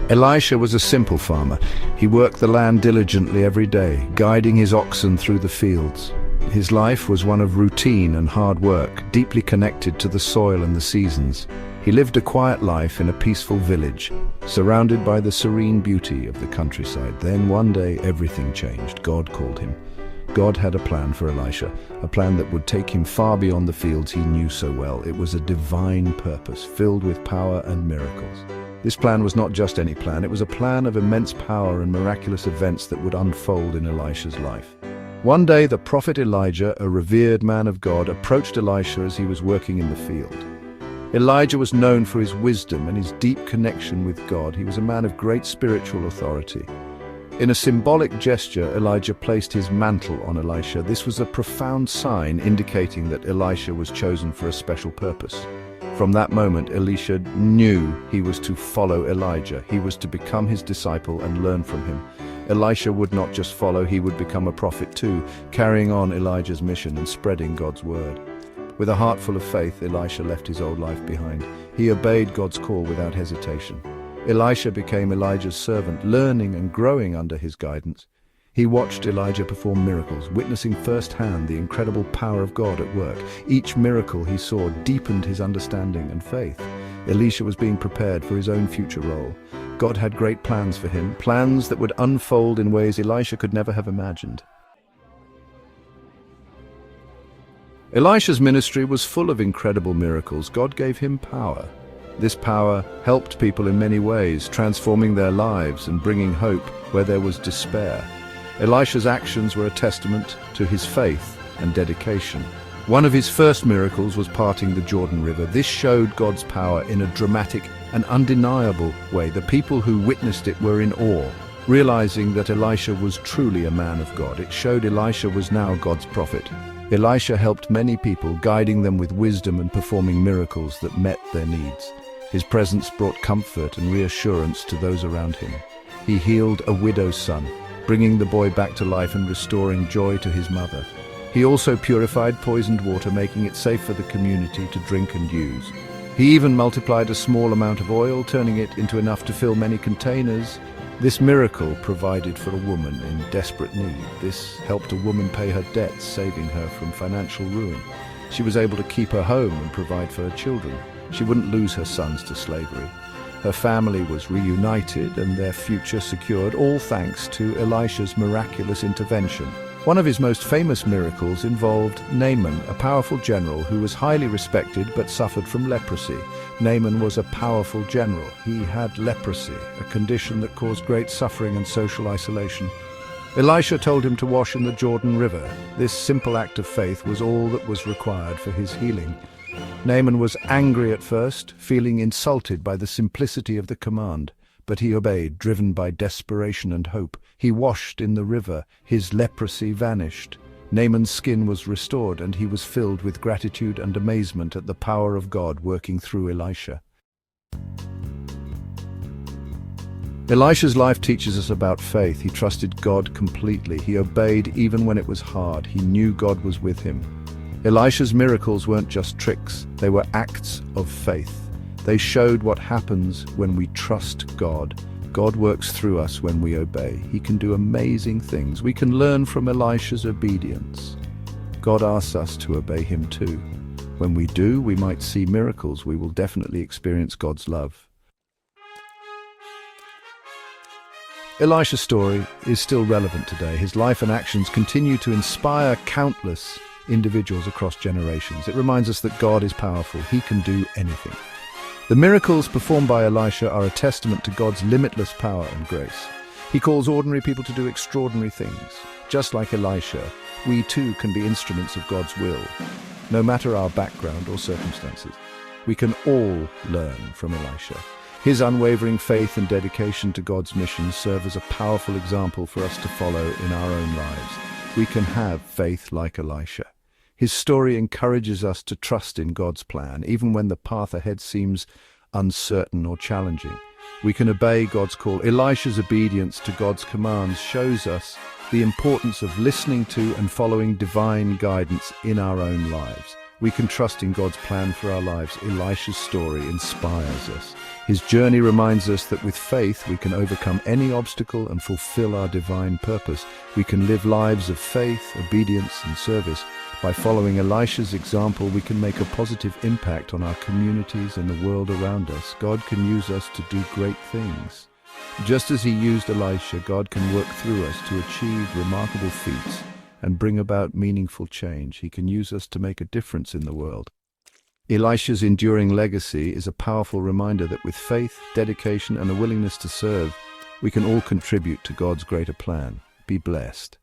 Elisha was a simple farmer. He worked the land diligently every day, guiding his oxen through the fields. His life was one of routine and hard work, deeply connected to the soil and the seasons. He lived a quiet life in a peaceful village, surrounded by the serene beauty of the countryside. Then one day everything changed. God called him. God had a plan for Elisha, a plan that would take him far beyond the fields he knew so well. It was a divine purpose, filled with power and miracles. This plan was not just any plan, it was a plan of immense power and miraculous events that would unfold in Elisha's life. One day, the prophet Elijah, a revered man of God, approached Elisha as he was working in the field. Elijah was known for his wisdom and his deep connection with God. He was a man of great spiritual authority. In a symbolic gesture, Elijah placed his mantle on Elisha. This was a profound sign indicating that Elisha was chosen for a special purpose. From that moment, Elisha knew he was to follow Elijah. He was to become his disciple and learn from him. Elisha would not just follow, he would become a prophet too, carrying on Elijah's mission and spreading God's word. With a heart full of faith, Elisha left his old life behind. He obeyed God's call without hesitation. Elisha became Elijah's servant, learning and growing under his guidance. He watched Elijah perform miracles, witnessing firsthand the incredible power of God at work. Each miracle he saw deepened his understanding and faith. Elisha was being prepared for his own future role. God had great plans for him, plans that would unfold in ways Elisha could never have imagined. Elisha's ministry was full of incredible miracles. God gave him power. This power helped people in many ways, transforming their lives and bringing hope where there was despair. Elisha's actions were a testament to his faith and dedication. One of his first miracles was parting the Jordan River. This showed God's power in a dramatic and undeniable way. The people who witnessed it were in awe, realizing that Elisha was truly a man of God. It showed Elisha was now God's prophet. Elisha helped many people, guiding them with wisdom and performing miracles that met their needs. His presence brought comfort and reassurance to those around him. He healed a widow's son, bringing the boy back to life and restoring joy to his mother. He also purified poisoned water, making it safe for the community to drink and use. He even multiplied a small amount of oil, turning it into enough to fill many containers. This miracle provided for a woman in desperate need. This helped a woman pay her debts, saving her from financial ruin. She was able to keep her home and provide for her children. She wouldn't lose her sons to slavery. Her family was reunited and their future secured, all thanks to Elisha's miraculous intervention. One of his most famous miracles involved Naaman, a powerful general who was highly respected but suffered from leprosy. Naaman was a powerful general. He had leprosy, a condition that caused great suffering and social isolation. Elisha told him to wash in the Jordan River. This simple act of faith was all that was required for his healing. Naaman was angry at first, feeling insulted by the simplicity of the command, but he obeyed, driven by desperation and hope. He washed in the river. His leprosy vanished. Naaman's skin was restored, and he was filled with gratitude and amazement at the power of God working through Elisha. Elisha's life teaches us about faith. He trusted God completely. He obeyed even when it was hard. He knew God was with him. Elisha's miracles weren't just tricks, they were acts of faith. They showed what happens when we trust God. God works through us when we obey. He can do amazing things. We can learn from Elisha's obedience. God asks us to obey him too. When we do, we might see miracles. We will definitely experience God's love. Elisha's story is still relevant today. His life and actions continue to inspire countless individuals across generations. It reminds us that God is powerful. He can do anything. The miracles performed by Elisha are a testament to God's limitless power and grace. He calls ordinary people to do extraordinary things. Just like Elisha, we too can be instruments of God's will, no matter our background or circumstances. We can all learn from Elisha. His unwavering faith and dedication to God's mission serve as a powerful example for us to follow in our own lives. We can have faith like Elisha. His story encourages us to trust in God's plan, even when the path ahead seems uncertain or challenging. We can obey God's call. Elisha's obedience to God's commands shows us the importance of listening to and following divine guidance in our own lives. we can trust in God's plan for our lives. Elisha's story inspires us. His journey reminds us that with faith we can overcome any obstacle and fulfill our divine purpose. We can live lives of faith, obedience, and service. By following Elisha's example, we can make a positive impact on our communities and the world around us. God can use us to do great things. Just as he used Elisha, God can work through us to achieve remarkable feats and bring about meaningful change. He can use us to make a difference in the world. Elisha's enduring legacy is a powerful reminder that with faith, dedication, and a willingness to serve, we can all contribute to God's greater plan. Be blessed.